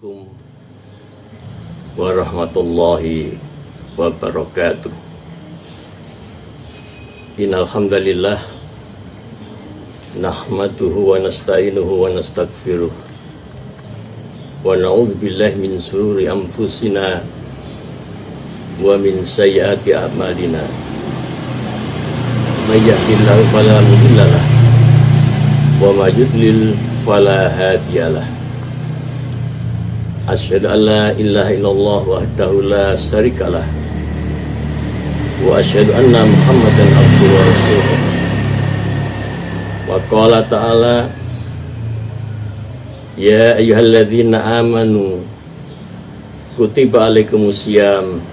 Assalamualaikum warahmatullahi wabarakatuh. Innal hamdalillah nahmaduhu wa nasta'inuhu wa nastaghfiruh wa na'udzu billahi min shururi anfusina wa min sayyiati a'malina. May yahdihillahu fala mudilla lahu wa may yudlil fala hadiyalah. Asyhadu an la ilaha illallah wahdahu la syarikalah wa asyhadu anna Muhammadan abduhu wa rasuluh. Wa qala ta'ala ya ayyuhalladzina amanu kutiba alaikumusiyam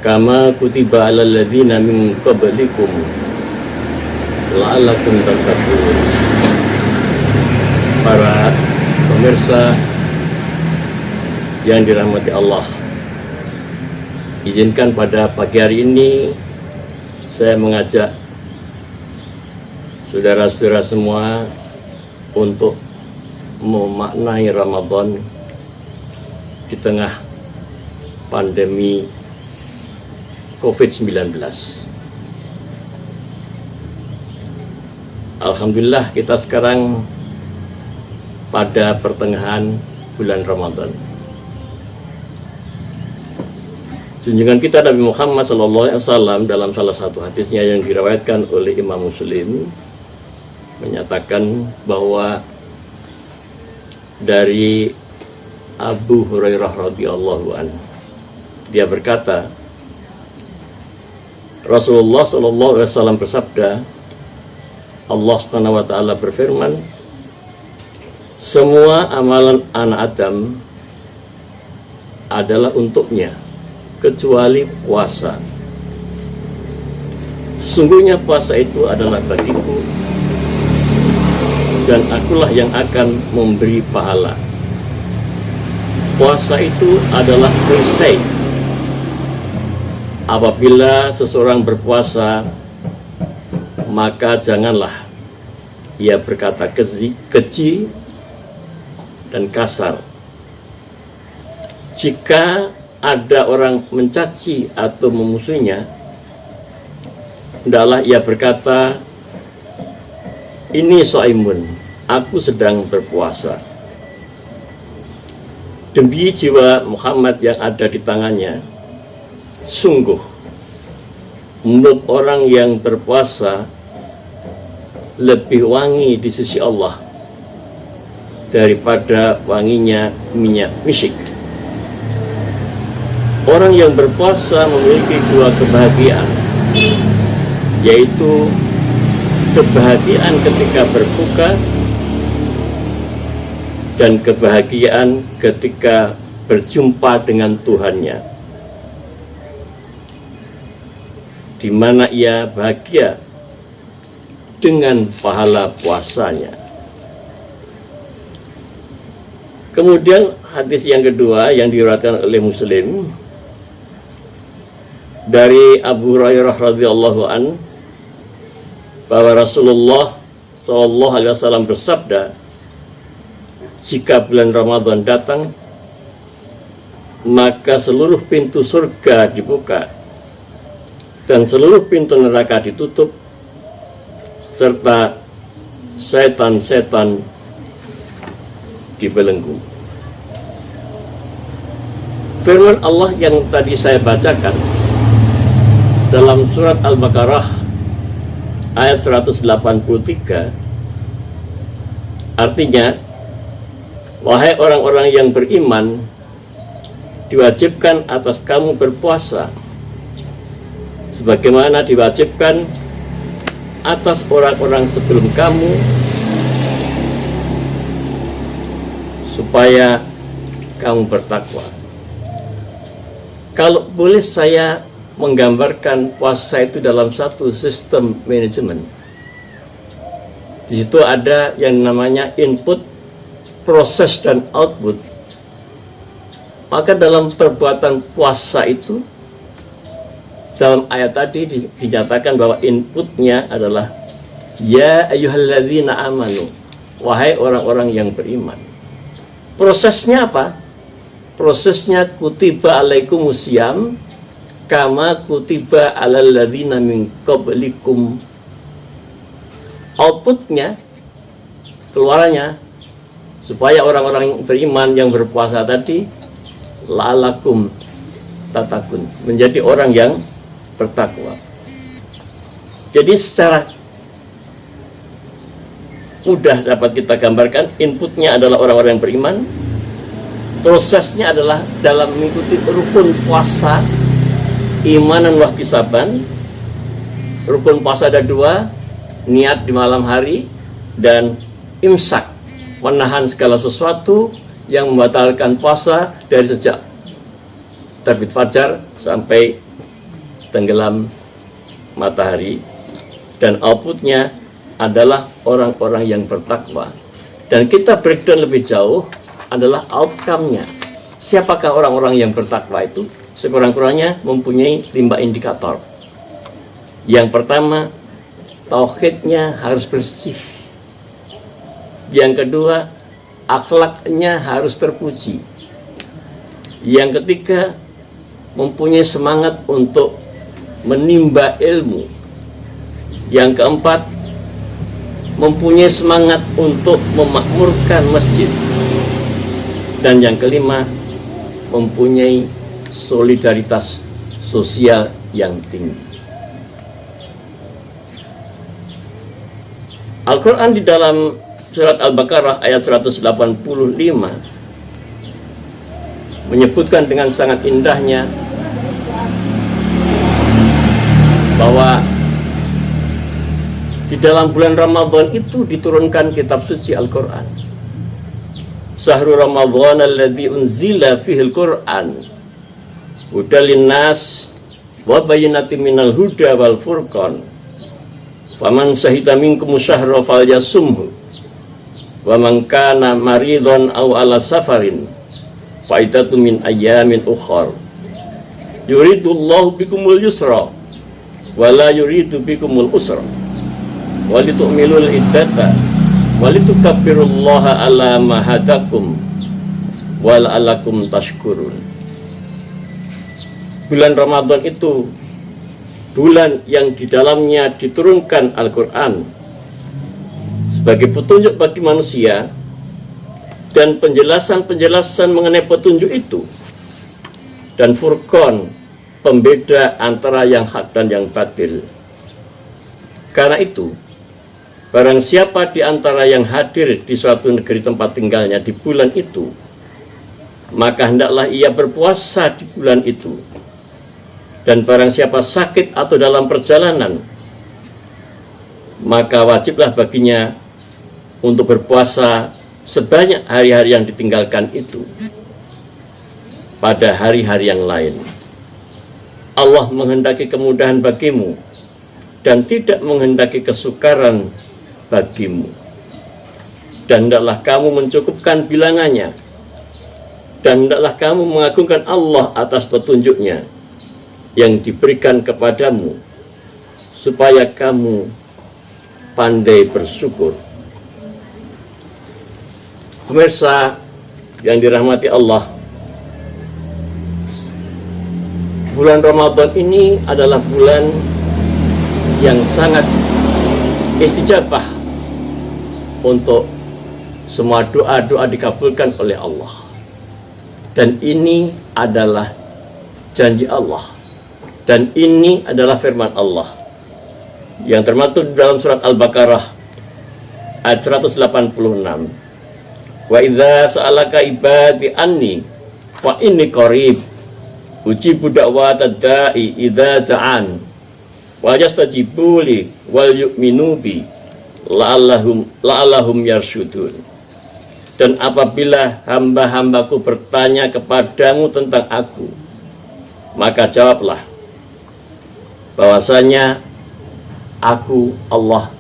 kama kutiba alal ladzina min qablikum la'allakum tattaqun. Para pemirsa yang dirahmati Allah, izinkan pada pagi hari ini saya mengajak saudara-saudara semua untuk memaknai Ramadan di tengah pandemi COVID-19. Alhamdulillah kita sekarang pada pertengahan bulan Ramadan. Junjungan kita Nabi Muhammad SAW dalam salah satu hadisnya yang diriwayatkan oleh Imam Muslim menyatakan bahwa dari Abu Hurairah radhiyallahu anhu, dia berkata, Rasulullah SAW bersabda, Allah Subhanahu wa taala berfirman, semua amalan anak Adam adalah untuknya kecuali puasa. Sesungguhnya puasa itu adalah bagiku dan akulah yang akan memberi pahala. Puasa itu adalah perisai. Apabila seseorang berpuasa, maka janganlah ia berkata keji dan kasar. Jika ada orang mencaci atau memusuhinya, hendaklah ia berkata, ini shaimun, aku sedang berpuasa. Demi jiwa Muhammad yang ada di tangannya, sungguh mulut orang yang berpuasa lebih wangi di sisi Allah daripada wanginya minyak misik. Orang yang berpuasa memiliki dua kebahagiaan, yaitu kebahagiaan ketika berbuka dan kebahagiaan ketika berjumpa dengan Tuhannya, di mana ia bahagia dengan pahala puasanya. Kemudian hadis yang kedua yang diriwayatkan oleh Muslim dari Abu Hurairah radhiyallahu an, bahwa Rasulullah SAW bersabda, jika bulan Ramadan datang, maka seluruh pintu surga dibuka dan seluruh pintu neraka ditutup, serta setan-setan dibelenggu. Firman Allah yang tadi saya bacakan dalam surat Al-Baqarah ayat 183 artinya, wahai orang-orang yang beriman, diwajibkan atas kamu berpuasa sebagaimana diwajibkan atas orang-orang sebelum kamu, supaya kamu bertakwa. Kalau boleh saya menggambarkan puasa itu dalam satu sistem manajemen. Di situ ada yang namanya input, proses, dan output. Maka dalam perbuatan puasa itu, dalam ayat tadi dinyatakan bahwa inputnya adalah ya ayyuhalladzina amanu, wahai orang-orang yang beriman. Prosesnya apa? Prosesnya kutiba alaikumusiyam kama kutiba alal ladzina min qablikum. Outputnya, keluarannya, supaya orang-orang beriman yang berpuasa tadi la'alakum tatakun, menjadi orang yang bertakwa. Jadi secara mudah dapat kita gambarkan, inputnya adalah orang-orang yang beriman, prosesnya adalah dalam mengikuti rukun puasa, imanan wa ihtisaban. Rukun puasa ada dua, niat di malam hari, dan imsak, menahan segala sesuatu yang membatalkan puasa dari sejak terbit fajar sampai tenggelam matahari. Dan outputnya adalah orang-orang yang bertakwa. Dan kita breakdown lebih jauh adalah outcome-nya. Siapakah orang-orang yang bertakwa itu? Sekurang-kurangnya mempunyai 5 indikator. Yang pertama, tauhidnya harus bersih. Yang kedua, akhlaknya harus terpuji. Yang ketiga, mempunyai semangat untuk menimba ilmu. Yang keempat, mempunyai semangat untuk memakmurkan masjid. Dan yang kelima, mempunyai solidaritas sosial yang tinggi. Al-Quran di dalam surat Al-Baqarah ayat 185 menyebutkan dengan sangat indahnya bahwa di dalam bulan Ramadan itu diturunkan kitab suci Al-Quran. Syahrul Ramadan alladzi unzila fihil Quran hudal linnas wa bayyinatin minal huda wal furqan. Faman syahida minkum syahra falyasumhu wa man kana maridhan aw ala safarin fa iddatun min ayyamin ukhra. Yuridullahu bikumul yusra wa la yuridu bikumul usra wa litu'milul iddata wa litukabbirullaha ala ma hadakum wa la'allakum tashkurun. Bulan Ramadan itu bulan yang di dalamnya diturunkan Al-Quran sebagai petunjuk bagi manusia, dan penjelasan-penjelasan mengenai petunjuk itu, dan Furqan, pembeda antara yang hak dan yang batil. Karena itu, barang siapa di antara yang hadir di suatu negeri tempat tinggalnya di bulan itu, maka hendaklah ia berpuasa di bulan itu. Dan barang siapa sakit atau dalam perjalanan, maka wajiblah baginya untuk berpuasa sebanyak hari-hari yang ditinggalkan itu pada hari-hari yang lain. Allah menghendaki kemudahan bagimu dan tidak menghendaki kesukaran bagimu. Dan hendaklah kamu mencukupkan bilangannya, dan hendaklah kamu mengagungkan Allah atas petunjuknya yang diberikan kepadamu, supaya kamu pandai bersyukur. Pemirsa yang dirahmati Allah, bulan Ramadan ini adalah bulan yang sangat istijabah untuk semua doa-doa dikabulkan oleh Allah. Dan ini adalah janji Allah. Dan ini adalah firman Allah yang termaktub dalam surat Al-Baqarah ayat 186. Wa idza sa'alaka ibadi anni fa inni qarib ujibu da'watad da'i idza da'an wa yastajibu li wal yu'minu bi la'allahum yarsyudun. Dan apabila hamba-hambaku bertanya kepadamu tentang aku, maka jawablah bahwasanya aku, Allah,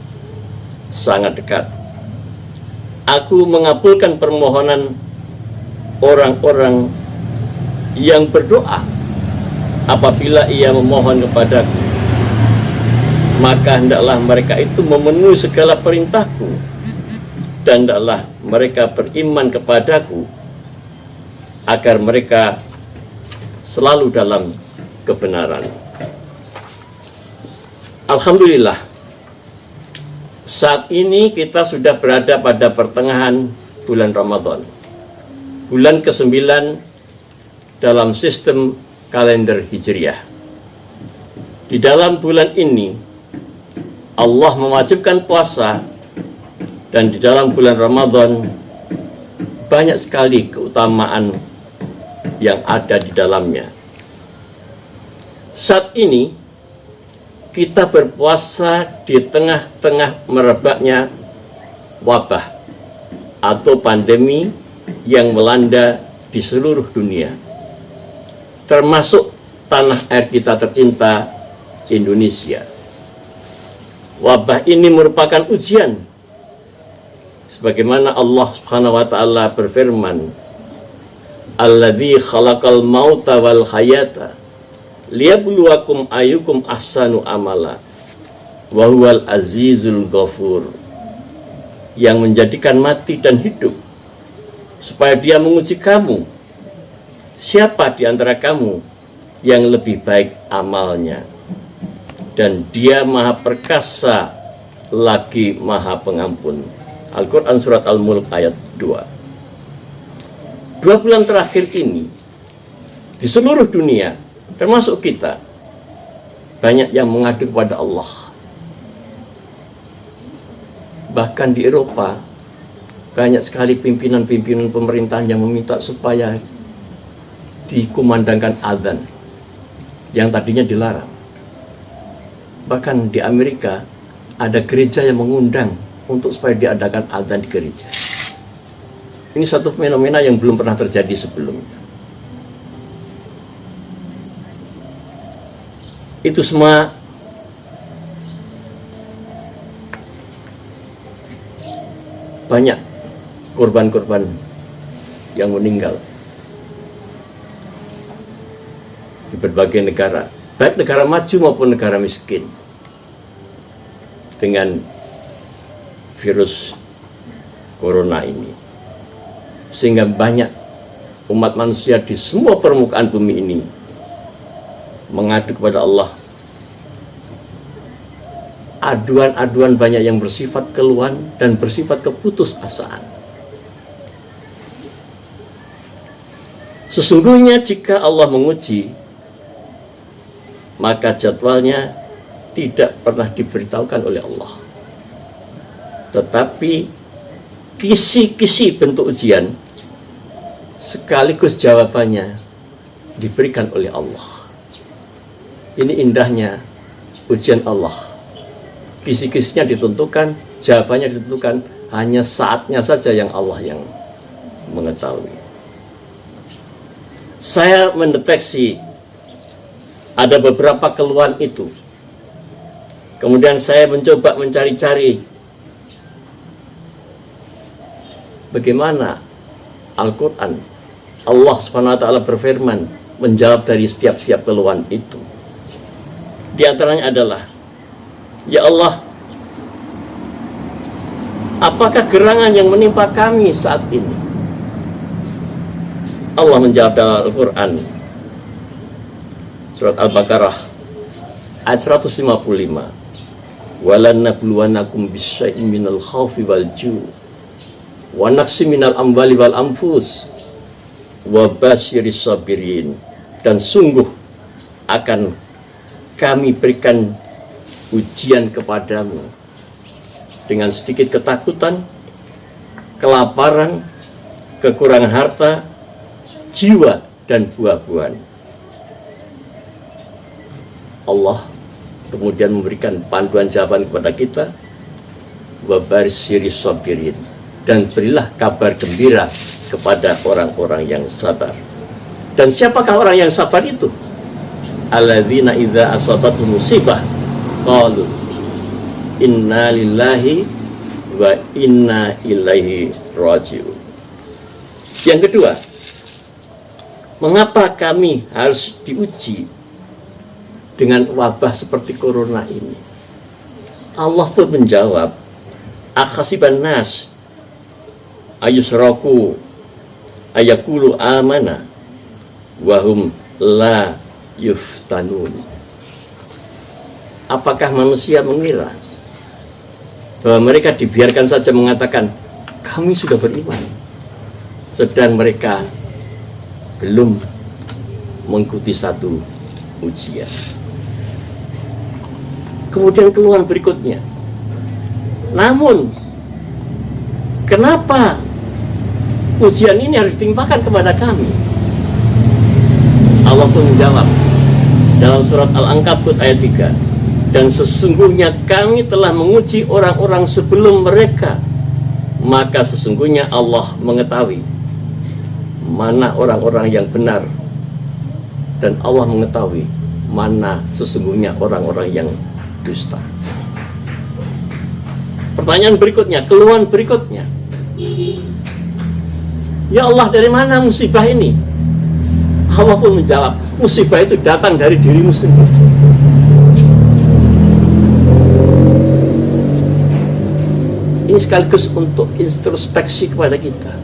sangat dekat. Aku mengabulkan permohonan orang-orang yang berdoa apabila ia memohon kepadaku. Maka hendaklah mereka itu memenuhi segala perintahku, dan hendaklah mereka beriman kepadaku agar mereka selalu dalam kebenaran. Alhamdulillah, saat ini kita sudah berada pada pertengahan bulan Ramadan, bulan ke-9 dalam sistem kalender Hijriah. Di dalam bulan ini Allah mewajibkan puasa, dan di dalam bulan Ramadan banyak sekali keutamaan yang ada di dalamnya. Saat ini kita berpuasa di tengah-tengah merebaknya wabah atau pandemi yang melanda di seluruh dunia, termasuk tanah air kita tercinta, Indonesia. Wabah ini merupakan ujian, sebagaimana Allah Subhanahu wa taala berfirman, "Alladzi khalaqal mauta wal hayata liyabluwakum ayyukum ahsanu amala wa huwal azizul ghafur." Yang menjadikan mati dan hidup supaya Dia menguji kamu, siapa di antara kamu yang lebih baik amalnya, dan Dia Maha Perkasa lagi Maha Pengampun. Al-Quran Surat Al-Mulk ayat 2. 2 bulan terakhir ini di seluruh dunia, termasuk kita, banyak yang mengadu kepada Allah. Bahkan di Eropa, banyak sekali pimpinan-pimpinan pemerintahan yang meminta supaya dikumandangkan adzan yang tadinya dilarang. Bahkan di Amerika, ada gereja yang mengundang untuk supaya diadakan adzan di gereja. Ini satu fenomena yang belum pernah terjadi sebelumnya. Itu semua banyak korban-korban yang meninggal di berbagai negara, baik negara maju maupun negara miskin, dengan virus corona ini. Sehingga banyak umat manusia di semua permukaan bumi ini mengadu kepada Allah. Aduan-aduan banyak yang bersifat keluhan dan bersifat keputusasaan. Sesungguhnya jika Allah menguji, maka jadwalnya tidak pernah diberitahukan oleh Allah. Tetapi kisi-kisi bentuk ujian sekaligus jawabannya diberikan oleh Allah. Ini indahnya ujian Allah. Kisi-kisinya ditentukan, jawabannya ditentukan, hanya saatnya saja yang Allah yang mengetahui. Saya mendeteksi ada beberapa keluhan itu. Kemudian saya mencoba mencari-cari bagaimana Al-Quran, Allah SWT berfirman menjawab dari setiap keluhan itu. Di antaranya adalah, ya Allah, apakah gerangan yang menimpa kami saat ini? Allah menjawab dalam Al-Quran Surat Al-Baqarah ayat 155, "Walanabluwanakum bisyai'in minal khaufi wal ju' wa naqsi minal amwali wal anfus wa basyiris sabirin." Dan sungguh akan kami berikan ujian kepadamu dengan sedikit ketakutan, kelaparan, kekurangan harta, jiwa, dan buah-buahan. Allah kemudian memberikan panduan jawaban kepada kita, wa basyiris sabirin, dan berilah kabar gembira kepada orang-orang yang sabar. Dan siapakah orang yang sabar itu? Alladzina idza asabatuhum musibah qalu inna lillahi wa inna ilaihi raji'un. Yang kedua, mengapa kami harus diuji dengan wabah seperti corona ini? Allah pun menjawab, akhasiban nas ayusraku ayaqulu amana wahum la yuftanun. Apakah manusia mengira bahwa mereka dibiarkan saja mengatakan kami sudah beriman, sedang mereka belum mengikuti satu ujian. Kemudian keluhan berikutnya, namun kenapa ujian ini harus ditimpakan kepada kami? Allah pun menjawab dalam surat Al-Ankabut ayat 3, dan sesungguhnya kami telah menguji orang-orang sebelum mereka, maka sesungguhnya Allah mengetahui mana orang-orang yang benar, dan Allah mengetahui mana sesungguhnya orang-orang yang dusta. Pertanyaan berikutnya, keluhan berikutnya, ya Allah, dari mana musibah ini? Allah pun menjawab, musibah itu datang dari dirimu sendiri. Ini sekaligus untuk introspeksi kepada kita.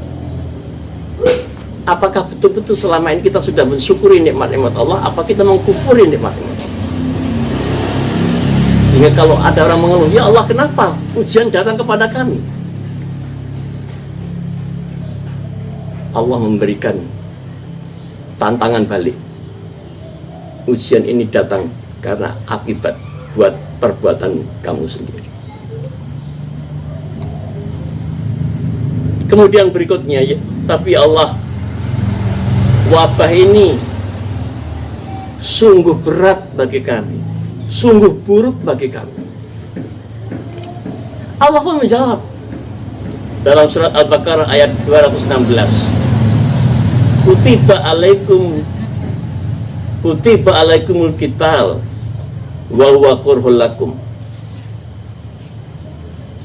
Apakah betul-betul selama ini kita sudah mensyukuri nikmat-nikmat Allah, apa kita mengkufuri nikmat-nikmat Allah? Hingga kalau ada orang mengeluh, ya Allah, kenapa ujian datang kepada kami? Allah memberikan tantangan balik. Ujian ini datang karena akibat buat perbuatan kamu sendiri. Kemudian berikutnya, ya, tapi Allah, wabah ini sungguh berat bagi kami, sungguh buruk bagi kami. Allah pun menjawab dalam surat Al-Baqarah ayat 216, Kutiba alaikumul qital wa huwa kurhul lakum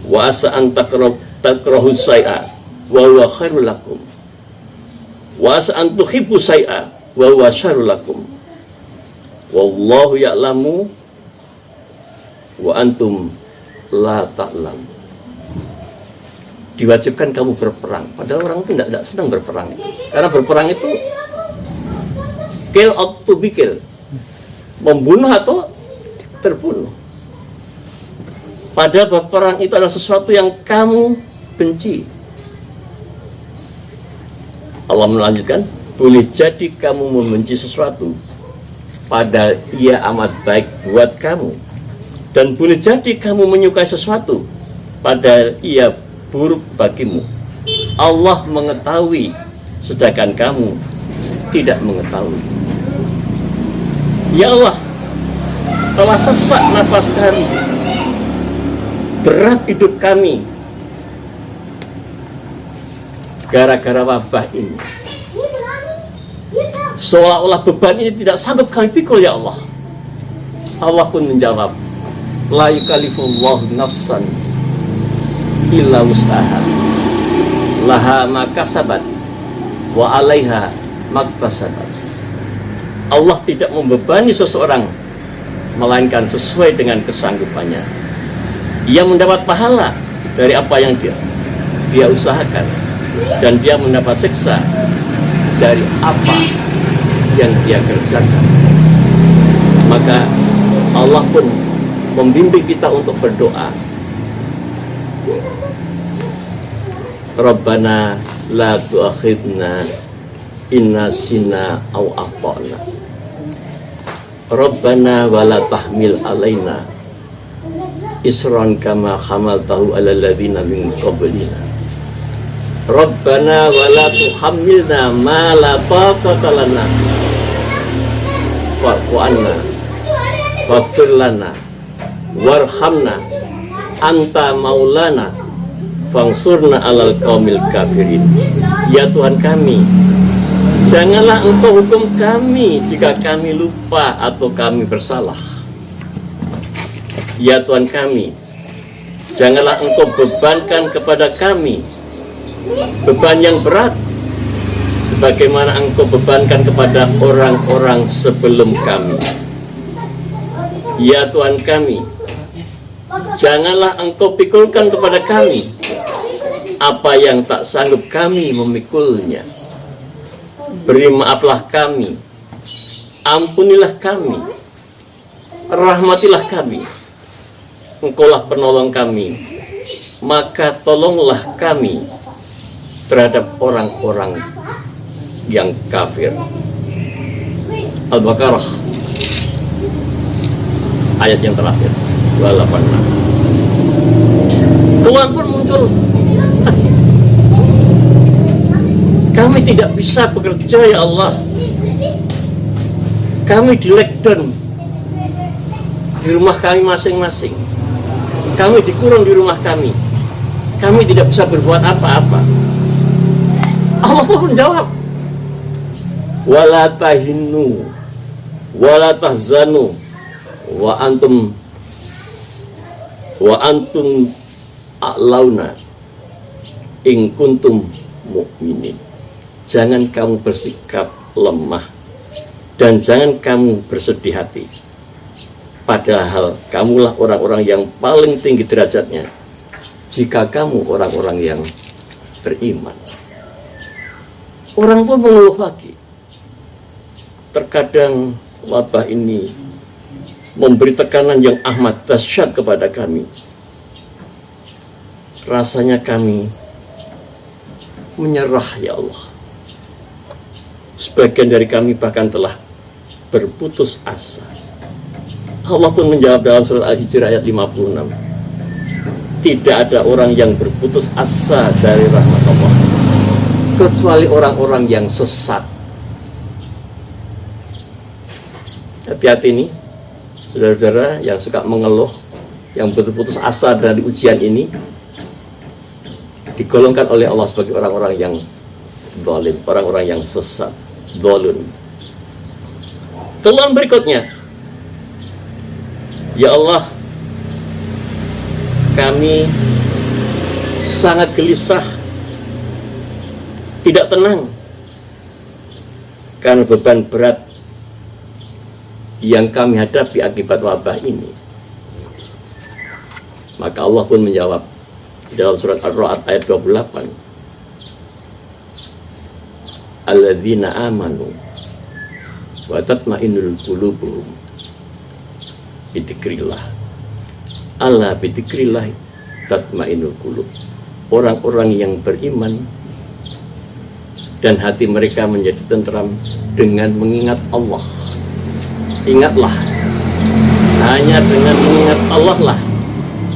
wa asa an takrahu syai'a wa huwa khairul lakum wa asa an tuhibbu syai'a wa huwa syarrul lakum wallahu ya'lamu wa antum la ta'lam. Diwajibkan kamu berperang, padahal orang itu tidak senang berperang, karena berperang itu kill out to be kill, membunuh atau terbunuh. Padahal berperang itu adalah sesuatu yang kamu benci. Allah melanjutkan, boleh jadi kamu membenci sesuatu padahal ia amat baik buat kamu, dan boleh jadi kamu menyukai sesuatu padahal ia buruk bagimu. Allah mengetahui sedangkan kamu tidak mengetahui. Ya Allah, telah sesak nafas kami, berat hidup kami gara-gara wabah ini. Seolah-olah beban ini tidak sanggup kami pikul, ya Allah. Allah pun menjawab, la yukallifullahu nafsan illa wus'aha laha ma kasabat wa 'alaiha maktasabat. Allah tidak membebani seseorang melainkan sesuai dengan kesanggupannya. Ia mendapat pahala dari apa yang dia usahakan, dan dia mendapat siksa dari apa yang dia kerjakan. Maka Allah pun membimbing kita untuk berdoa, Rabbana la tu'akhidna inna sina au akhtana, Rabbana wa la tahmil alaina isran kama hamaltahu ala alladhina min qablina, Rabbana wa la tuhammilna ma la taqata lana wa'fu anna waghfir lana warhamna anta maulana fangsurna alal qaumil kafirin. Ya Tuhan kami, janganlah Engkau hukum kami jika kami lupa atau kami bersalah. Ya Tuhan kami, janganlah Engkau bebankan kepada kami beban yang berat sebagaimana Engkau bebankan kepada orang-orang sebelum kami. Ya Tuhan kami, janganlah Engkau pikulkan kepada kami apa yang tak sanggup kami memikulnya. beri maaflah kami, ampunilah kami, rahmatilah kami. Engkaulah penolong kami, maka tolonglah kami terhadap orang-orang yang kafir. Al-Baqarah ayat yang terakhir 286. Tuhan pun muncul. Kami tidak bisa bekerja ya Allah. Kami di lockdown di rumah kami masing-masing. Kami dikurung di rumah kami. Kami tidak bisa berbuat apa-apa. Allah pun menjawab, wala tahinu wala tahzanu wa antum a'launa in kuntum mu'minin. Jangan kamu bersikap lemah dan jangan kamu bersedih hati, padahal kamulah orang-orang yang paling tinggi derajatnya jika kamu orang-orang yang beriman. Orang pun mengeluh lagi. Terkadang wabah ini memberi tekanan yang amat dahsyat kepada kami. Rasanya kami menyerah ya Allah. Sebagian dari kami bahkan telah berputus asa. Allah pun menjawab dalam surat Al-Hijr ayat 56. Tidak ada orang yang berputus asa dari rahmat Allah kecuali orang-orang yang sesat. Hati-hati nih, saudara-saudara yang suka mengeluh, yang berputus asa dari ujian ini, digolongkan oleh Allah sebagai orang-orang yang zalim, orang-orang yang sesat, zalun. Keluhan berikutnya, ya Allah, kami sangat gelisah, tidak tenang karena beban berat yang kami hadapi akibat wabah ini. Maka Allah pun menjawab dalam surat Ar-Ra'd ayat 28, alladzina amanu wa tatma'innul qulubuhum bidzikrillah, ala bidzikrillah tatma'innul qulub. Orang-orang yang beriman dan hati mereka menjadi tentram dengan mengingat Allah. Ingatlah, hanya dengan mengingat Allah lah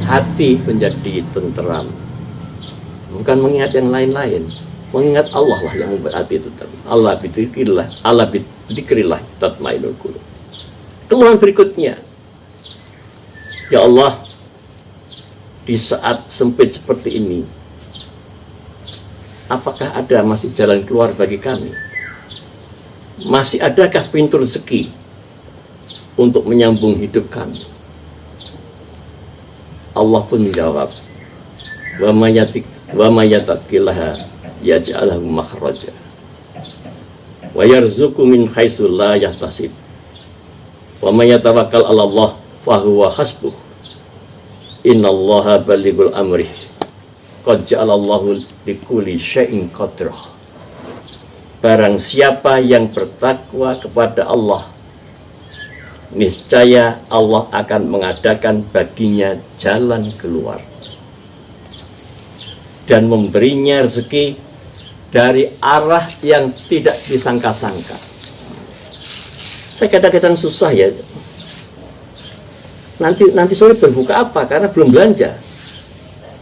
hati menjadi tentram, bukan mengingat yang lain-lain. Mengingat Allah lah yang membuat hati tentram. Allah bidzikrillah tatma'innul qulub. Keluhan berikutnya, ya Allah, di saat sempit seperti ini, apakah ada masih jalan keluar bagi kami? Masih adakah pintu rezeki untuk menyambung hidup kami? Allah pun menjawab, wa may yattaqillaha yaj'al lahu makhraja wa yarzuqhu min haitsu la yahtasib wa may yatawakkal 'ala Allah fa huwa hasbuh innallaha balighul amri qad ja'alallahu likulli syai'in qadrah. Barang siapa yang bertakwa kepada Allah, niscaya Allah akan mengadakan baginya jalan keluar dan memberinya rezeki dari arah yang tidak disangka-sangka. Saya kadang-kadang susah ya, nanti sore berbuka apa karena belum belanja.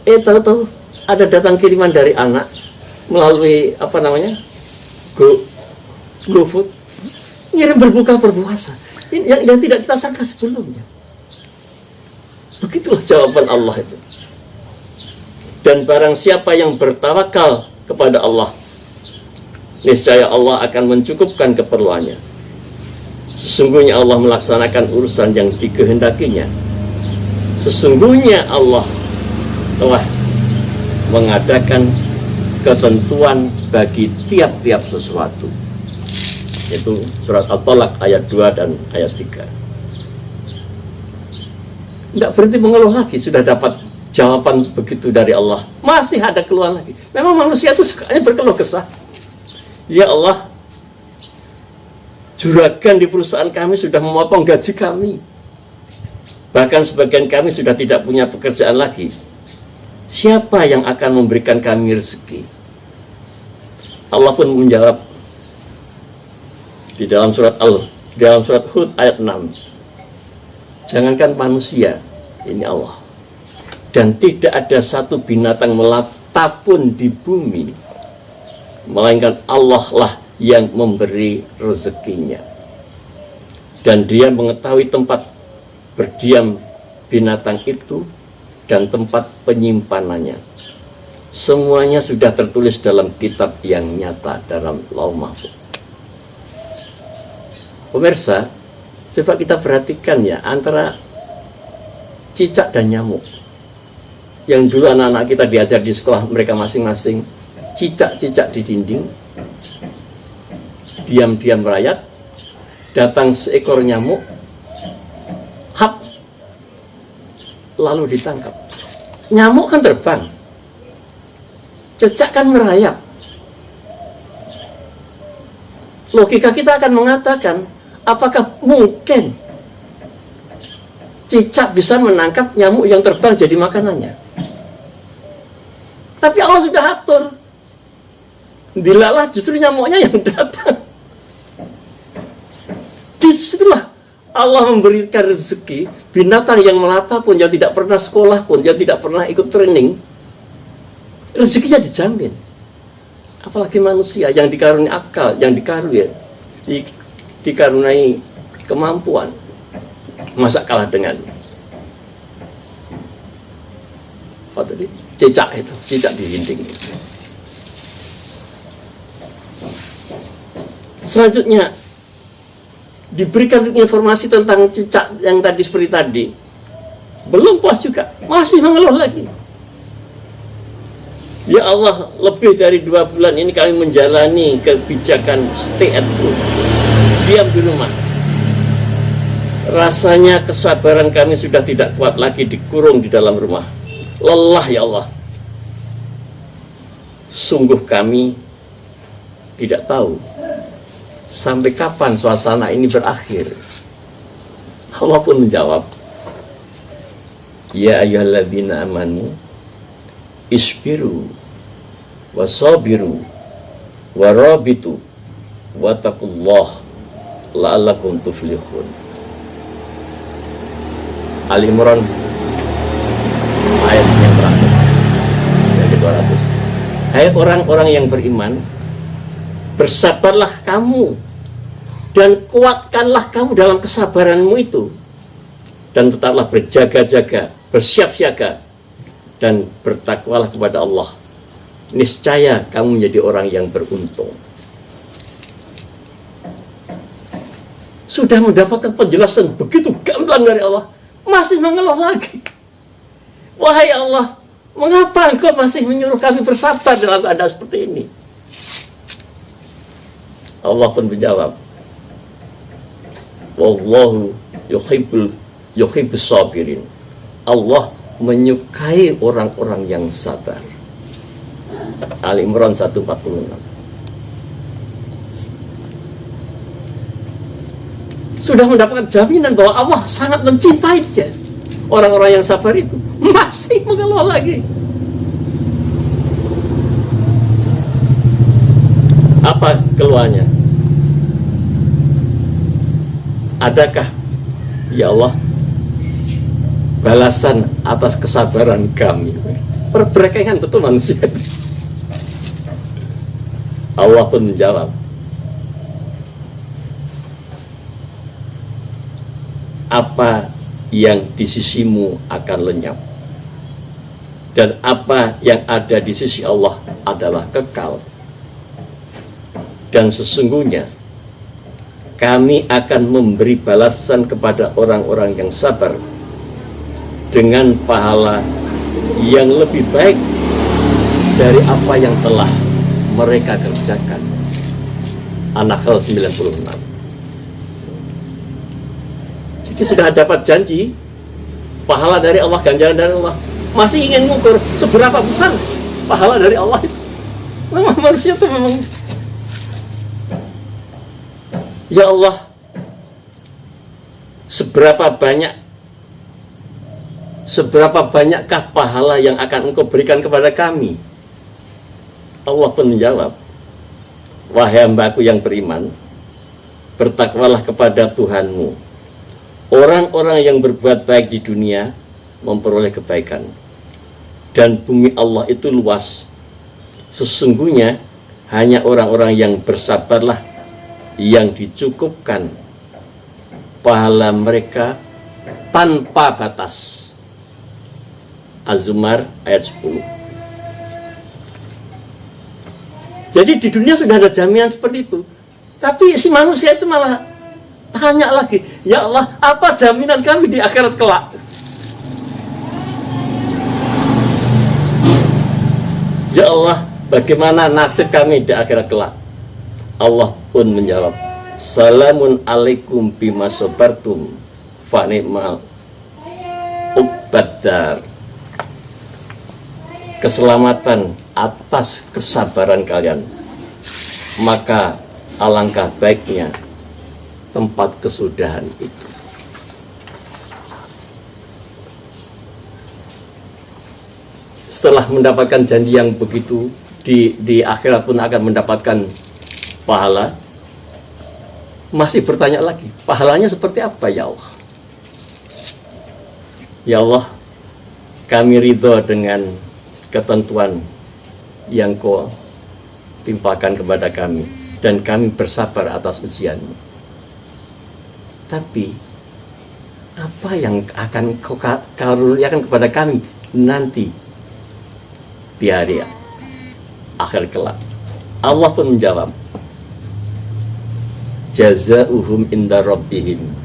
Tahu-tahu ada datang kiriman dari anak melalui GoFood, ngirim berbuka berpuasa. Ini yang tidak kita sangka sebelumnya. Begitulah jawaban Allah itu. Dan barang siapa yang bertawakal kepada Allah, niscaya Allah akan mencukupkan keperluannya. Sesungguhnya Allah melaksanakan urusan yang dikehendakinya. Sesungguhnya Allah telah mengadakan ketentuan bagi tiap-tiap sesuatu. Itu surat At-Talaq ayat 2 dan ayat 3. Tidak berhenti mengeluh lagi, sudah dapat jawaban begitu dari Allah, masih ada keluhan lagi. Memang manusia itu sukanya berkeluh kesah. Ya Allah, Juragan di perusahaan kami sudah memotong gaji kami. Bahkan sebagian kami sudah tidak punya pekerjaan lagi. Siapa yang akan memberikan kami rezeki? Allah pun menjawab di dalam surat Hud ayat 6. Jangankan manusia, ini Allah. Dan tidak ada satu binatang melata pun di bumi, melainkan Allah lah yang memberi rezekinya. Dan dia mengetahui tempat berdiam binatang itu dan tempat penyimpanannya. Semuanya sudah tertulis dalam kitab yang nyata dalam Lauh Mahfuz. Pemirsa, coba kita perhatikan ya, antara cicak dan nyamuk. Yang dulu anak-anak kita diajar di sekolah mereka masing-masing, cicak-cicak di dinding, diam-diam merayap, datang seekor nyamuk, hap, lalu ditangkap. Nyamuk kan terbang, cicak kan merayap. Logika kita akan mengatakan, apakah mungkin cicak bisa menangkap nyamuk yang terbang jadi makanannya? Tapi Allah sudah atur. Dilalah justru nyamuknya yang datang. Disitulah Allah memberikan rezeki. Binatang yang melata pun, yang tidak pernah sekolah pun, yang tidak pernah ikut training, rezekinya dijamin. Apalagi manusia yang dikaruniai akal, yang dikaruniai kemampuan. Masa kalah dengan apa tadi? Cicak itu, cicak di dinding. Selanjutnya diberikan informasi tentang cicak yang tadi seperti tadi. Belum puas juga, masih mengeluh lagi. Ya Allah, lebih dari 2 bulan ini kami menjalani kebijakan stay at home, diam di rumah. Rasanya kesabaran kami sudah tidak kuat lagi dikurung di dalam rumah. Lelah ya Allah. Sungguh kami tidak tahu sampai kapan suasana ini berakhir. Allah pun menjawab, ya ayyuhalladzina amanu isbiru wasabiru warabitu wattaqullah la'allakum tuflihun. Ali Imran ayat yang terakhir, yang ke-200. Hai orang-orang yang beriman, bersabarlah kamu dan kuatkanlah kamu dalam kesabaranmu itu, dan tetaplah berjaga-jaga, bersiap siaga, dan bertakwalah kepada Allah. Niscaya kamu menjadi orang yang beruntung. Sudah mendapatkan penjelasan begitu gamblang dari Allah, masih mengeluh lagi. Wahai Allah, mengapa engkau masih menyuruh kami bersabar dalam keadaan seperti ini? Allah pun menjawab, wallahu yuhibbus sabirin. Allah menyukai orang-orang yang sabar. Ali Imran 146. Sudah mendapatkan jaminan bahwa Allah sangat mencintai dia. Orang-orang yang sabar itu masih mengeluh lagi. Apa keluhannya? Adakah ya Allah balasan atas kesabaran kami? Perbrekengan betul manusia. Allah pun menjawab, apa yang di sisimu akan lenyap, dan apa yang ada di sisi Allah adalah kekal. Dan sesungguhnya kami akan memberi balasan kepada orang-orang yang sabar dengan pahala yang lebih baik dari apa yang telah mereka kerjakan. An-Nahl 96. Jadi sudah dapat janji pahala dari Allah, ganjaran dari Allah, masih ingin mengukur seberapa besar pahala dari Allah itu. Memang manusia itu memang Ya Allah, seberapa banyakkah pahala yang akan Engkau berikan kepada kami? Allah pun menjawab, wahai hambaku yang beriman, bertakwalah kepada Tuhanmu. Orang-orang yang berbuat baik di dunia memperoleh kebaikan, dan bumi Allah itu luas. Sesungguhnya hanya orang-orang yang bersabarlah yang dicukupkan pahala mereka tanpa batas. Az-Zumar ayat 10. Jadi di dunia sudah ada jaminan seperti itu, tapi si manusia itu malah tanya lagi, ya Allah, apa jaminan kami di akhirat kelak? Ya Allah, bagaimana nasib kami di akhirat kelak? Allah pun menjawab, salamun alaikum bima sabartum fa ni'mal uqbaddar. Keselamatan atas kesabaran kalian, maka alangkah baiknya tempat kesudahan itu. Setelah mendapatkan janji yang begitu, di akhirat pun akan mendapatkan pahala. Masih bertanya lagi, pahalanya seperti apa ya Allah? Ya Allah, kami ridho dengan ketentuan yang Kau timpakan kepada kami, dan kami bersabar atas ujian-Mu. Tapi apa yang akan Kau karuniakan kepada kami nanti di hari akhir kelak? Allah pun menjawab, jazauhum inda rabbihim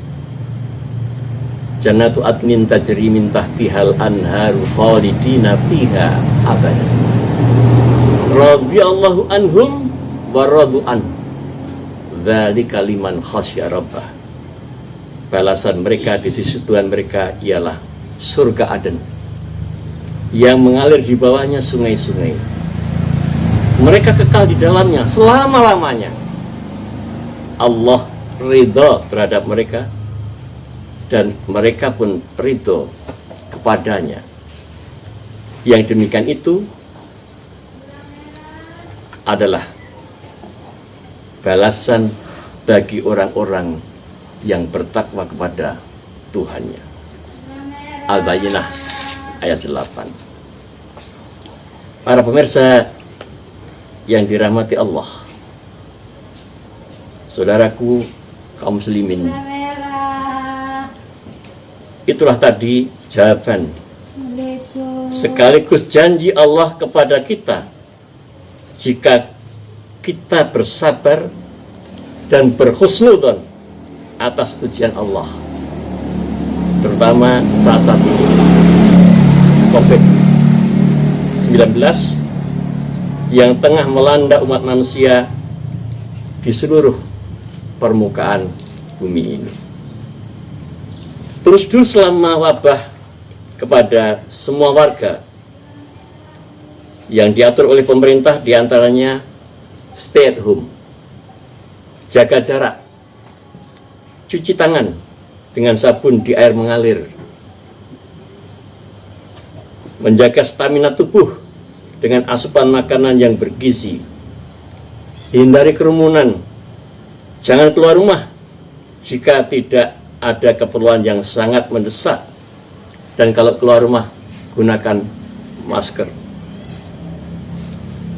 jannatu adnin tajri min tahtihal anharu khalidina fiha abada radhiyallahu anhum wa radu an dzalika liman khasyya rabbah. Balasan mereka di sisi Tuhan mereka ialah surga Aden yang mengalir di bawahnya sungai-sungai. Mereka kekal di dalamnya selama-lamanya. Allah ridho terhadap mereka, dan mereka pun ridho kepadanya. Yang demikian itu adalah balasan bagi orang-orang yang bertakwa kepada Tuhannya. Al-Bayyinah ayat 8. Para pemirsa yang dirahmati Allah, saudaraku kaum muslimin, itulah tadi jawaban sekaligus janji Allah kepada kita jika kita bersabar dan berhusnudzon atas ujian Allah, terutama saat ini COVID-19 yang tengah melanda umat manusia di seluruh permukaan bumi ini. Terus dulu selama wabah kepada semua warga yang diatur oleh pemerintah, diantaranya stay at home, jaga jarak, cuci tangan dengan sabun di air mengalir, menjaga stamina tubuh dengan asupan makanan yang bergizi, hindari kerumunan, jangan keluar rumah jika tidak ada keperluan yang sangat mendesak, dan kalau keluar rumah gunakan masker.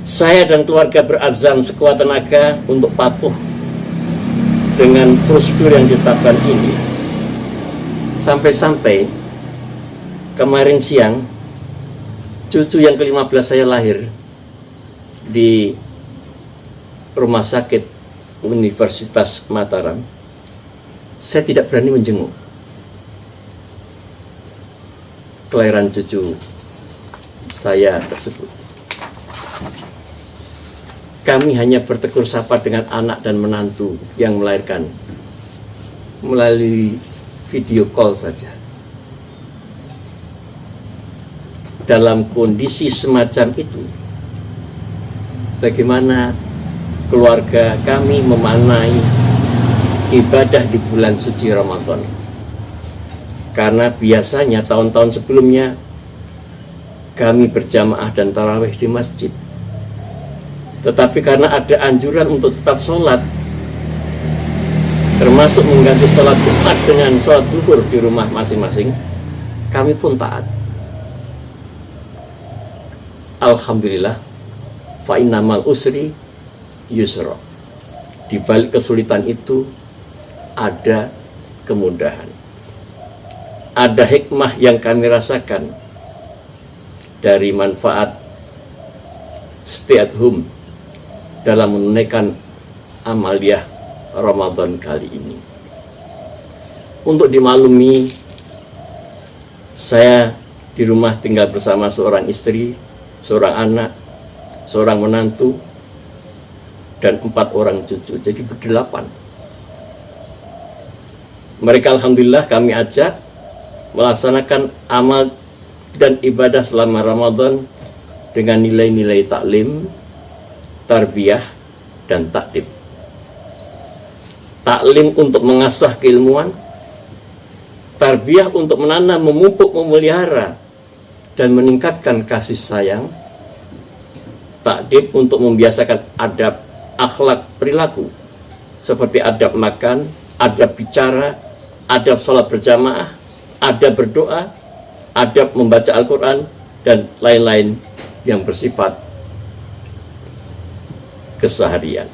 Saya dan keluarga berazam sekuat tenaga untuk patuh dengan prosedur yang ditetapkan ini. Sampai-sampai kemarin siang cucu yang ke-15 saya lahir di Rumah Sakit Universitas Mataram. Saya tidak berani menjenguk kelahiran cucu saya tersebut. Kami hanya bertegur sapa dengan anak dan menantu yang melahirkan melalui video call saja. Dalam kondisi semacam itu, bagaimana keluarga kami memaknai ibadah di bulan suci Ramadan. Karena biasanya tahun-tahun sebelumnya kami berjamaah dan tarawih di masjid. Tetapi karena ada anjuran untuk tetap sholat, termasuk mengganti sholat Jumat dengan sholat zuhur di rumah masing-masing, kami pun taat. Alhamdulillah, fa innamal usri yusra. Di balik kesulitan itu ada kemudahan. Ada hikmah yang kami rasakan dari manfaat stay at home dalam menunaikan amaliyah Ramadan kali ini. Untuk dimaklumi, saya di rumah tinggal bersama seorang istri, seorang anak, seorang menantu, dan 4 orang cucu, jadi ber-8. Mereka alhamdulillah kami ajak melaksanakan amal dan ibadah selama Ramadan dengan nilai-nilai taklim, tarbiyah, dan takdib. Taklim untuk mengasah keilmuan, tarbiyah untuk menanam, memupuk, memelihara, dan meningkatkan kasih sayang, takdib untuk membiasakan adab, akhlak, perilaku, seperti adab makan, adab bicara, adab sholat berjamaah, adab berdoa, adab membaca Al-Quran, dan lain-lain yang bersifat keseharian.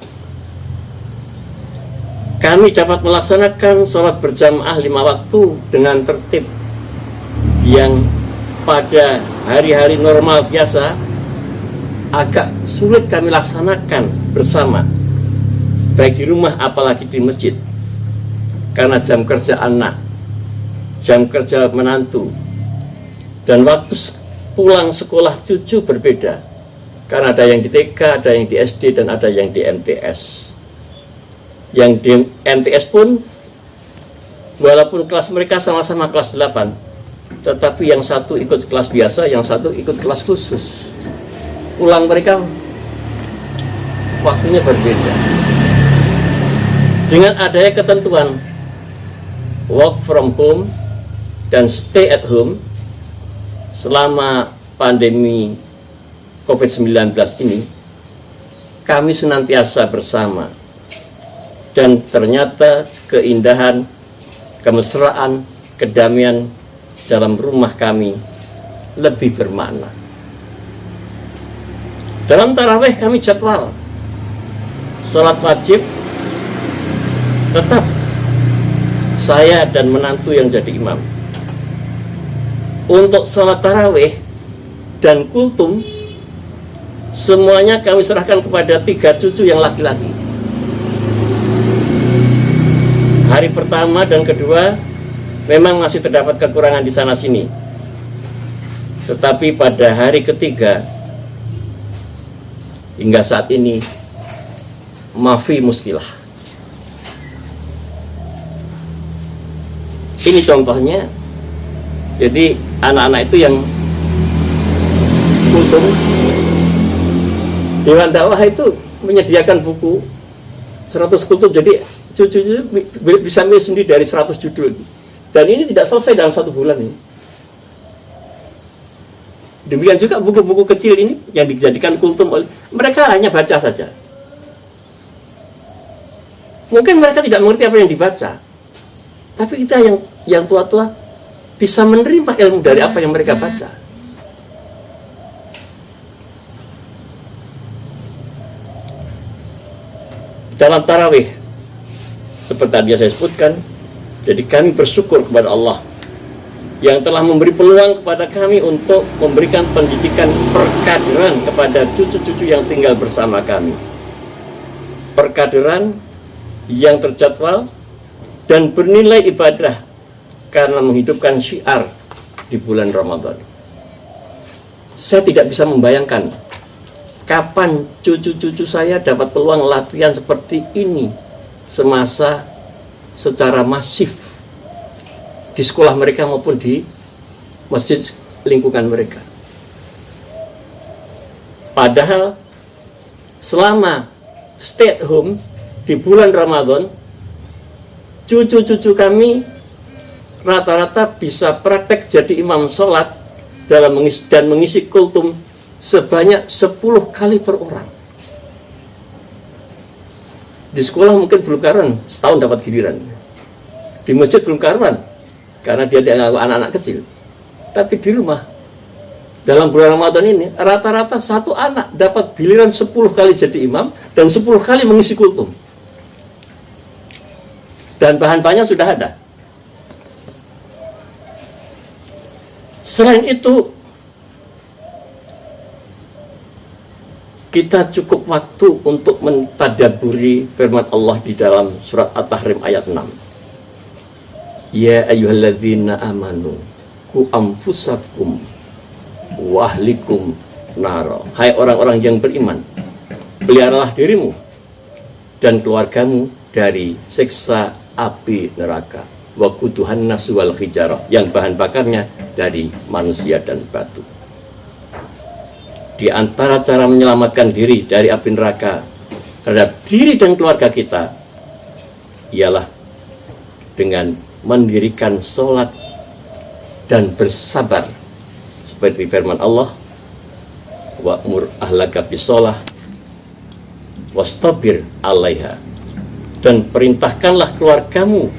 Kami dapat melaksanakan sholat berjamaah 5 waktu dengan tertib yang pada hari-hari normal biasa agak sulit kami laksanakan bersama, baik di rumah apalagi di masjid, karena jam kerja anak, jam kerja menantu, dan waktu pulang sekolah cucu berbeda, karena ada yang di TK, ada yang di SD, dan ada yang di MTS. Yang di MTS pun, walaupun kelas mereka sama-sama kelas 8, tetapi yang satu ikut kelas biasa, yang satu ikut kelas khusus. Pulang mereka waktunya berbeda. Dengan adanya ketentuan work from home dan stay at home selama pandemi COVID-19 ini, kami senantiasa bersama, dan ternyata keindahan, kemesraan, kedamaian dalam rumah kami lebih bermakna. Dalam tarawih kami jadwal sholat wajib, tetap saya dan menantu yang jadi imam. Untuk sholat tarawih dan kultum, semuanya kami serahkan kepada 3 cucu yang laki-laki. Hari pertama dan kedua memang masih terdapat kekurangan di sana sini, tetapi pada hari ketiga hingga saat ini mafi muskilah. Ini contohnya. Jadi anak-anak itu yang kultum, Dewan Dakwah itu menyediakan buku 100 kultum, jadi cucu-cucu bisa milih sendiri dari 100 judul. Dan ini tidak selesai dalam 1 bulan ini. Demikian juga buku-buku kecil ini yang dijadikan kultum oleh mereka, hanya baca saja. Mungkin mereka tidak mengerti apa yang dibaca, tapi kita yang tua-tua bisa menerima ilmu dari apa yang mereka baca. Dalam tarawih, seperti tadi saya sebutkan, jadi kami bersyukur kepada Allah yang telah memberi peluang kepada kami untuk memberikan pendidikan perkaderan kepada cucu-cucu yang tinggal bersama kami. Perkaderan yang terjadwal dan bernilai ibadah karena menghidupkan syiar di bulan Ramadan. Saya tidak bisa membayangkan kapan cucu-cucu saya dapat peluang latihan seperti ini semasa secara masif di sekolah mereka maupun di masjid lingkungan mereka. Padahal selama stay at home di bulan Ramadan, cucu-cucu kami rata-rata bisa praktek jadi imam sholat dan mengisi kultum sebanyak 10 kali per orang. Di sekolah mungkin belum karuan, setahun dapat giliran. Di masjid belum karuan, karena dia dianggap anak-anak kecil. Tapi di rumah, dalam bulan Ramadan ini, rata-rata satu anak dapat giliran 10 kali jadi imam dan 10 kali mengisi kultum. Dan bahan-bahannya sudah ada. Selain itu, kita cukup waktu untuk mentadaburi firman Allah di dalam surat At-Tahrim ayat 6. Ya ayyuhalladzina amanu ku anfusakum wa ahlikum nara. Hai orang-orang yang beriman, peliharalah dirimu dan keluargamu dari siksa api neraka. Wa quduhan nasu wal hijarah, yang bahan bakarnya dari manusia dan batu. Di antara cara menyelamatkan diri dari api neraka terhadap diri dan keluarga kita ialah dengan mendirikan sholat dan bersabar seperti firman Allah, wa'mur ahlaka bisolah wastabir alaiha, dan perintahkanlah keluargamu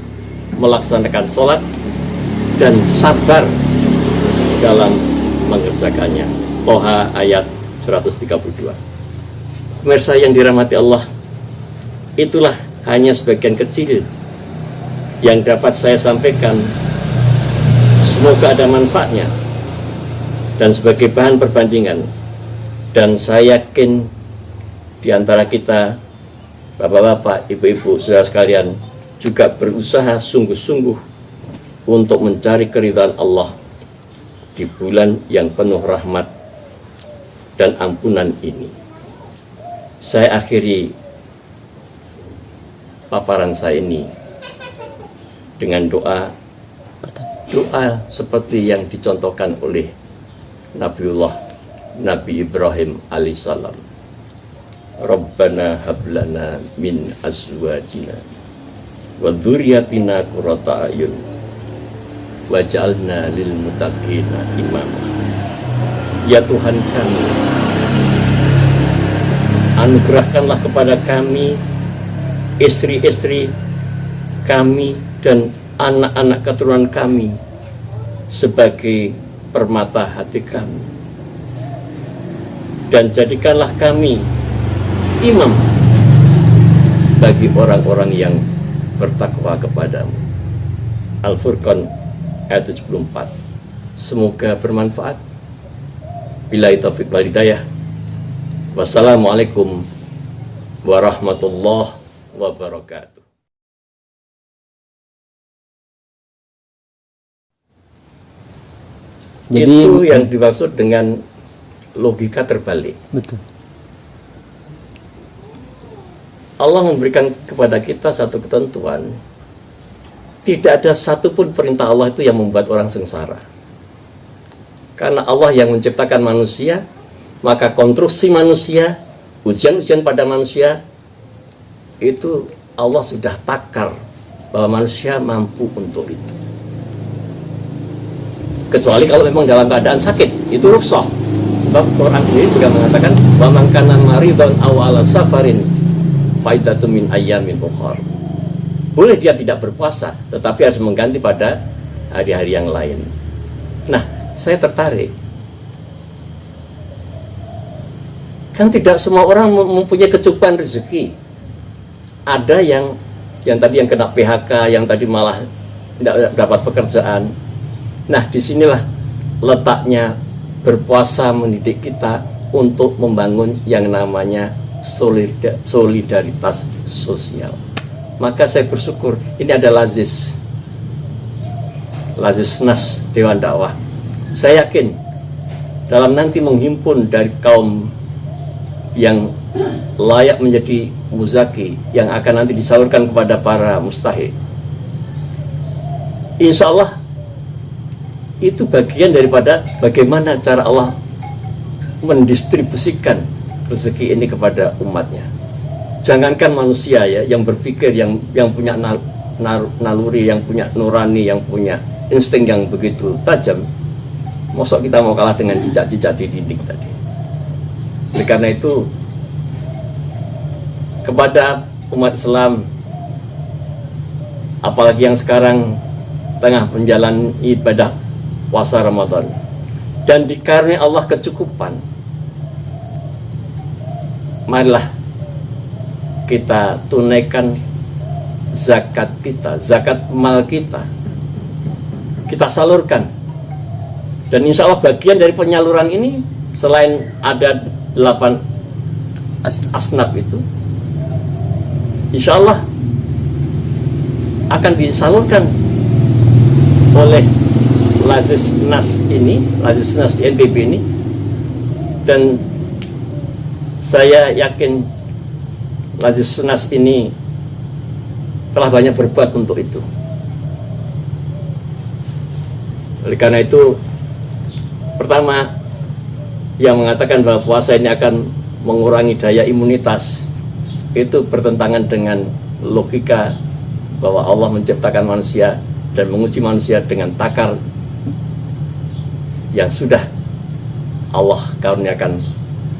melaksanakan sholat dan sabar dalam mengerjakannya. Toha ayat 132. Pemirsa yang dirahmati Allah, itulah hanya sebagian kecil yang dapat saya sampaikan. Semoga ada manfaatnya dan sebagai bahan perbandingan. Dan saya yakin di antara kita, bapak-bapak, ibu-ibu, saudara sekalian, juga berusaha sungguh-sungguh untuk mencari keridhaan Allah di bulan yang penuh rahmat dan ampunan ini. Saya akhiri paparan saya ini dengan doa seperti yang dicontohkan oleh Nabi Ibrahim alaihissalam. Rabbana hablana min azwajina wa dzurriyyatina qurrata a'yun waj'alna lil muttaqina imama. Ya Tuhan kami, anugerahkanlah kepada kami istri-istri kami dan anak-anak keturunan kami sebagai permata hati kami, dan jadikanlah kami imam bagi orang-orang yang bertakwa kepadamu. Al-Furqan ayat 74. Semoga bermanfaat. Billahi taufiq wal hidayah. Wassalamualaikum warahmatullahi wabarakatuh. Jadi, itu yang dimaksud dengan logika terbalik. Betul. Allah memberikan kepada kita satu ketentuan. Tidak ada satupun perintah Allah itu yang membuat orang sengsara. Karena Allah yang menciptakan manusia, maka konstruksi manusia, ujian-ujian pada manusia, itu Allah sudah takar bahwa manusia mampu untuk itu. Kecuali kalau memang dalam keadaan sakit, itu rukhsah. Sebab Quran sendiri juga mengatakan, wa man kana maridun aw ala safarin faidatun min ayyamin ukhar. Boleh dia tidak berpuasa, tetapi harus mengganti pada hari-hari yang lain. Nah, saya tertarik. Kan tidak semua orang mempunyai kecukupan rezeki. Ada yang tadi yang kena PHK, yang tadi malah tidak dapat pekerjaan. Nah, disinilah letaknya berpuasa mendidik kita untuk membangun yang namanya solidaritas sosial. Maka saya bersyukur ini ada Lazis Nas Dewan Dakwah. Saya yakin dalam nanti menghimpun dari kaum yang layak menjadi muzaki yang akan nanti disalurkan kepada para mustahik, insya Allah itu bagian daripada bagaimana cara Allah mendistribusikan rezeki ini kepada umatnya. Jangankan manusia ya, yang berpikir, yang punya naluri, yang punya nurani, yang punya insting yang begitu tajam, mosok kita mau kalah dengan cicak-cicak di dinding tadi. Oleh karena itu, kepada umat Islam, apalagi yang sekarang tengah menjalani ibadah puasa Ramadan dan dikaruniai Allah kecukupan, marilah kita tunaikan zakat kita, zakat mal kita salurkan. Dan insya Allah bagian dari penyaluran ini, selain ada 8 asnaf itu, insya Allah akan disalurkan oleh Lazis Nas di NPB ini. Dan saya yakin Lazis Nas ini telah banyak berbuat untuk itu. Oleh karena itu, pertama, yang mengatakan bahwa puasa ini akan mengurangi daya imunitas, itu bertentangan dengan logika bahwa Allah menciptakan manusia dan menguji manusia dengan takar yang sudah Allah karuniakan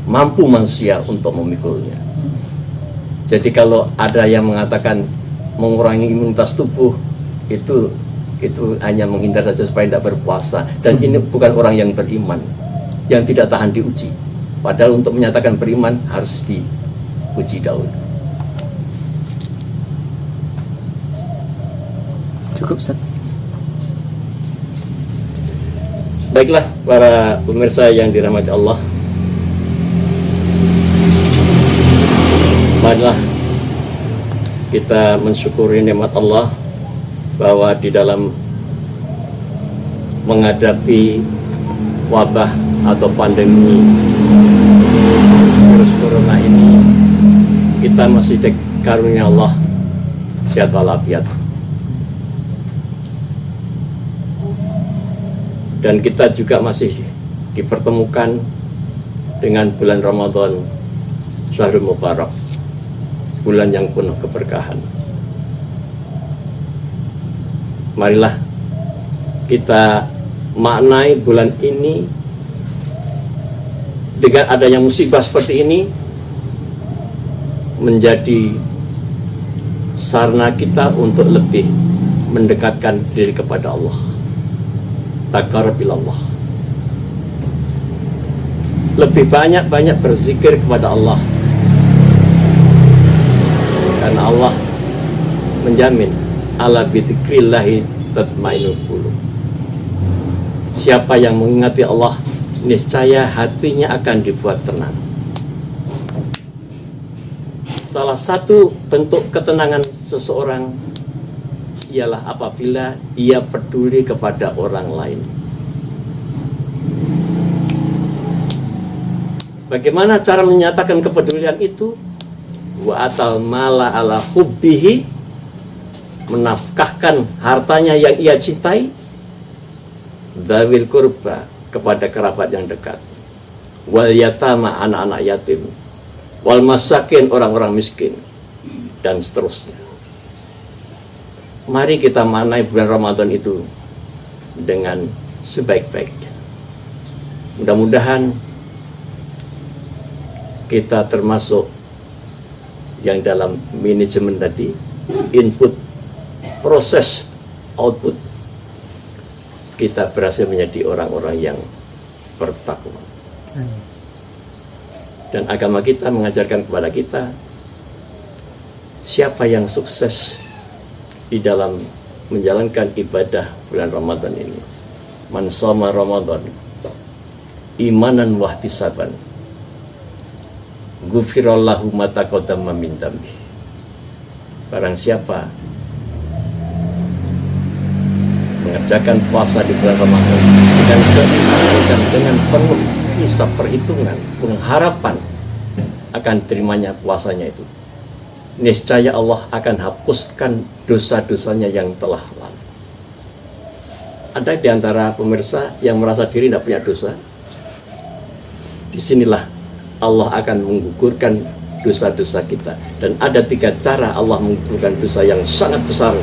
mampu manusia untuk memikulnya. Jadi kalau ada yang mengatakan mengurangi imunitas tubuh, itu hanya menghindar saja supaya tidak berpuasa. Dan ini bukan orang yang beriman, yang tidak tahan diuji. Padahal untuk menyatakan beriman harus diuji dahulu. Cukup, Ustaz. Baiklah para pemirsa yang dirahmati Allah, marilah kita mensyukuri nikmat Allah bahwa di dalam menghadapi wabah atau pandemi virus corona ini, kita masih dikarunia Allah sehat walafiat. Dan kita juga masih dipertemukan dengan bulan Ramadan, Syahrul Mubarak, bulan yang penuh keberkahan. Marilah kita maknai bulan ini dengan adanya musibah seperti ini menjadi sarana kita untuk lebih mendekatkan diri kepada Allah. Taqarrub ilallah. Lebih banyak berzikir kepada Allah. Karena Allah menjamin ala bidzikrillahi tatma'innul qulub. Siapa yang mengingati Allah, niscaya hatinya akan dibuat tenang. Salah satu bentuk ketenangan seseorang ialah apabila ia peduli kepada orang lain. Bagaimana cara menyatakan kepedulian itu? Wa atal mala ala hubbihi, menafkahkan hartanya yang ia cintai, dzawil qurba, kepada kerabat yang dekat, wal yatama, anak-anak yatim, wal masakin, orang-orang miskin, dan seterusnya. Mari kita manai bulan Ramadan itu dengan sebaik-baiknya. Mudah-mudahan kita termasuk yang dalam manajemen tadi, input, proses, output, kita berhasil menjadi orang-orang yang bertakwa. Dan agama kita mengajarkan kepada kita, siapa yang sukses di dalam menjalankan ibadah bulan Ramadan ini, man shoma Ramadan imanan wahtisaban ghufirallahu ma taqaddama min dzambi. Barang siapa mengerjakan puasa di bulan Ramadan dengan keimanan dan dengan penuh hisab, perhitungan, pengharapan akan terimanya puasanya itu, niscaya Allah akan hapuskan dosa-dosanya yang telah lalu. Ada di antara pemirsa yang merasa diri tidak punya dosa? Disinilah Allah akan menggugurkan dosa-dosa kita. Dan ada 3 cara Allah mengampunkan dosa yang sangat besar.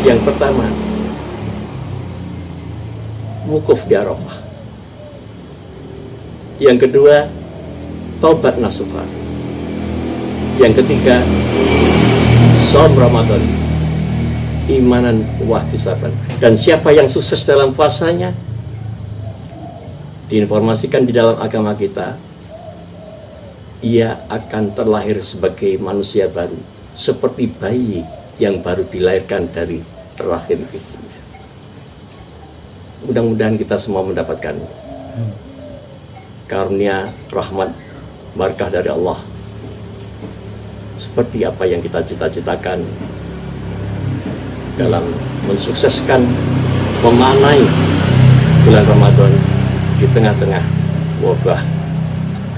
Yang pertama, wukuf di Arafah. Yang kedua, taubat nasuha. Yang ketiga, shaum Ramadan, imanan wahtisaban. Dan siapa yang sukses dalam puasanya, diinformasikan di dalam agama kita, ia akan terlahir sebagai manusia baru, seperti bayi yang baru dilahirkan dari rahim ibunya. Mudah-mudahan kita semua mendapatkan karunia, rahmat, berkah dari Allah, seperti apa yang kita cita-citakan dalam mensukseskan memanai bulan Ramadan di tengah-tengah wabah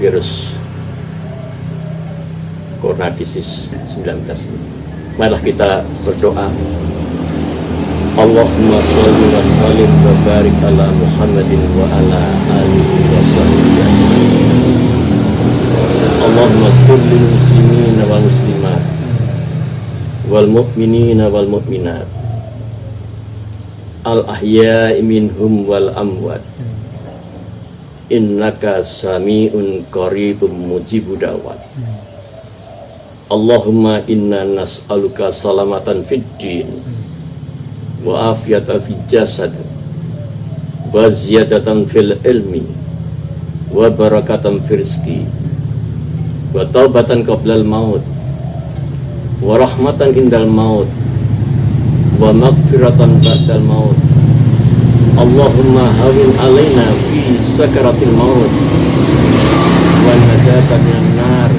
virus Corona disease 19 ini. Marilah kita berdoa. Allahumma shalli wa sallim wa barik ala Muhammadin wa ala alihi wa sahbihi. Allahumma kulli muslimina wal muslimat wal mu'minina wal mu'minat al ahya'i minhum wal amwat. Innaka sami'un qaribun mujibud da'wat. Allahumma inna nas'aluka salamatan fid din wa afiyatan fil jasad wa ziyadatan fil ilmi wa barakatan fil rizqi wa taubatan qablal maut wa rahmatan indal maut wa maghfiratan ba'dal maut. Allahumma hawin alaina fi sakaratil maut wa najatan minan nar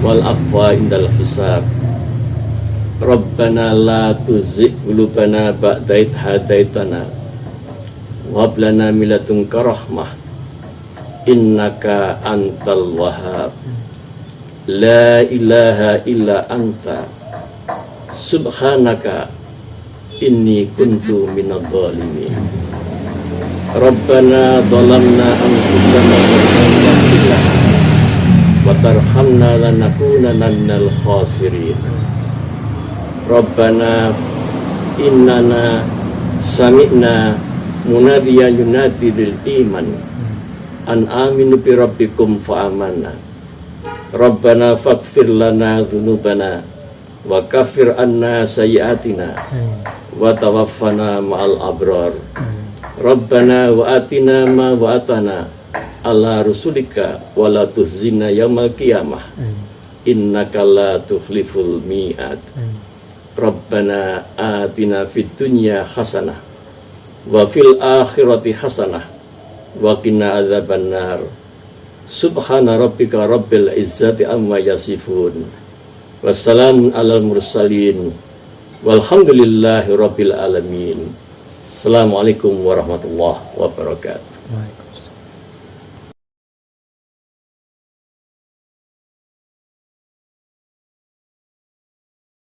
wal afwa indal hisab. Rabbana la tuzigh qulubana ba'da idh hadaitana wa hab lana min ladunka rahmah innaka antal wahhab. La ilaha illa anta subhanaka inni kuntu minadh dhalimin. Rabbana dhalamna anfusana wa tarhamna lanakunanna minal khasirin. Rabbana innana sami'na munadiyan yunadi lil iman an aminu bi rabbikum fa amanna. Rabbana faghfir lana dzunubana wa kaffir anna sayyi'atina wa tawaffana ma'al abrar. Rabbana wa atina ma wa'atana ala rusulika wa la tuhzina yaumal qiyamah innaka la tukhliful mi'ad. Rabbana atina fid dunya hasanah wa fil akhirati hasanah wa qina adzabannar. Subhana rabbika rabbil izzati amma yasifun. Wassalamun alal mursalin. Walhamdulillahi rabbil alamin. Assalamualaikum warahmatullahi wabarakatuh.